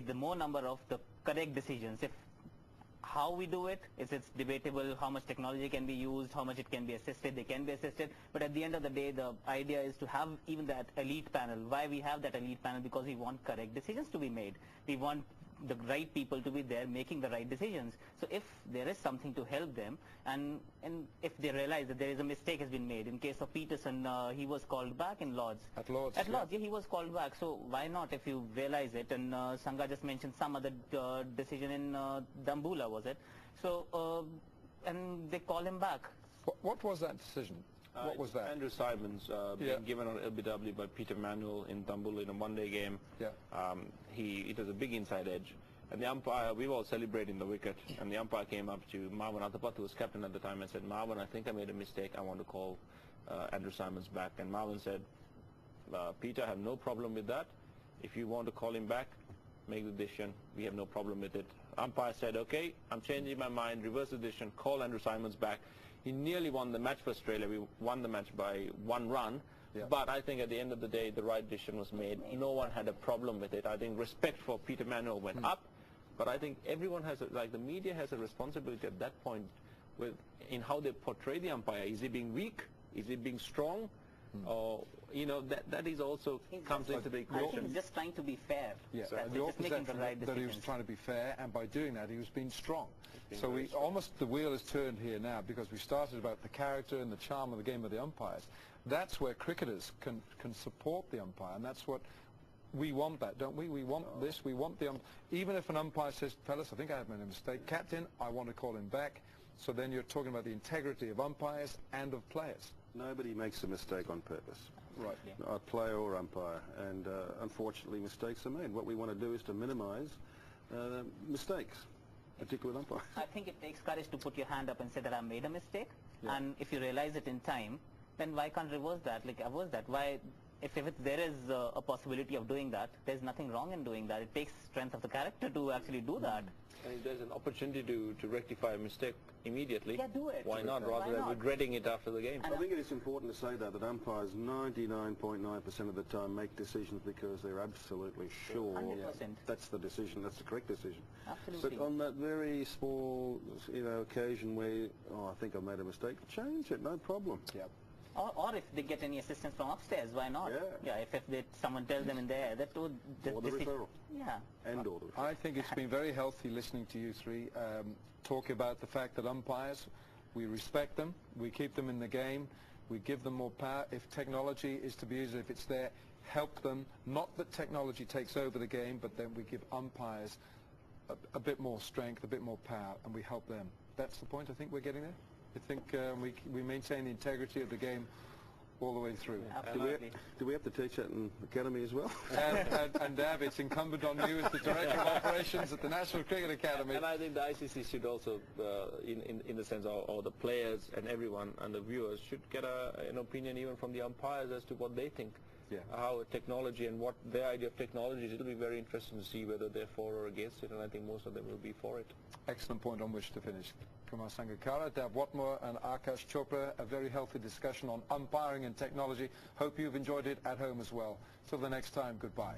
the more number of the correct decisions. If how we do it, it's debatable how much technology can be used, how much it can be assisted, they can be assisted. But at the end of the day, the idea is to have even that elite panel. Why we have that elite panel? Because we want correct decisions to be made. We want the right people to be there making the right decisions. So if there is something to help them, and if they realize that there is a mistake has been made, in case of Peterson, he was called back in Lords. At Lords? At Lords, yeah, he was called back. So why not if you realize it? And Sangha just mentioned some other decision in Dambula, was it? So, and they call him back. What was that decision? What was that? Andrew Simons being given on LBW by Peter Manuel in Dambula in a one-day game. Yeah. It was a big inside edge. And the umpire, we were all celebrating the wicket, and the umpire came up to Marwan Atapat, who was captain at the time, and said, Marwan, I think I made a mistake. I want to call Andrew Simons back. And Marwan said, Peter, I have no problem with that. If you want to call him back, make the decision. We have no problem with it. Umpire said, okay, I'm changing my mind, reverse the decision, call Andrew Simons back. He nearly won the match for Australia. We won the match by 1 run. Yeah. But I think at the end of the day, the right decision was made. No one had a problem with it. I think respect for Peter Manuel went up. But I think everyone has, the media has a responsibility at that point in how they portray the umpire. Is he being weak? Is he being strong? Or, that is also comes into the equation. I think he's just trying to be fair. Yeah, That's the just making the right that he was trying to be fair, and by doing that, he was being strong. So almost the wheel is turned here now, because we started about the character and the charm of the game of the umpires. That's where cricketers can support the umpire, and that's what we want, that, don't we? We want this. We want the even if an umpire says, fellas, I think I have made a mistake. Captain, I want to call him back. So then you're talking about the integrity of umpires and of players. Nobody makes a mistake on purpose. Right. A player or umpire, and unfortunately mistakes are made. What we want to do is to minimise mistakes, particularly with umpires. I think it takes courage to put your hand up and say that I made a mistake, and if you realize it in time, then why can't reverse that, avoid that? Why, if there is a possibility of doing that, there's nothing wrong in doing that. It takes strength of the character to actually do that. And if there's an opportunity to rectify a mistake immediately, do it. Why not, rather than regretting it after the game? I think it is important to say that umpires 99.9% of the time make decisions because they're absolutely sure 100%. That's the decision, that's the correct decision. Absolutely. But on that very small, occasion where, I think I made a mistake, change it, no problem. Yeah. Or if they get any assistance from upstairs, why not? Yeah. If someone tells them in there that or the referral. Yeah. And or the referral. I think it's been very healthy listening to you three talk about the fact that umpires, we respect them, we keep them in the game, we give them more power. If technology is to be used, if it's there, help them. Not that technology takes over the game, but then we give umpires a bit more strength, a bit more power, and we help them. That's the point I think we're getting there. I think we maintain the integrity of the game all the way through. Do we have to teach that in the academy as well? And Dav, it's incumbent on you as the Director of Operations at the National Cricket Academy. And I think the ICC should also, in the sense of the players and everyone and the viewers should get an opinion even from the umpires as to what they think. Yeah. How technology and what their idea of technology is. It'll be very interesting to see whether they're for or against it, and I think most of them will be for it. Excellent point on which to finish. Kumar Sangakkara, Dav Whatmore and Akash Chopra, a very healthy discussion on umpiring and technology. Hope you've enjoyed it at home as well. Till the next time, goodbye.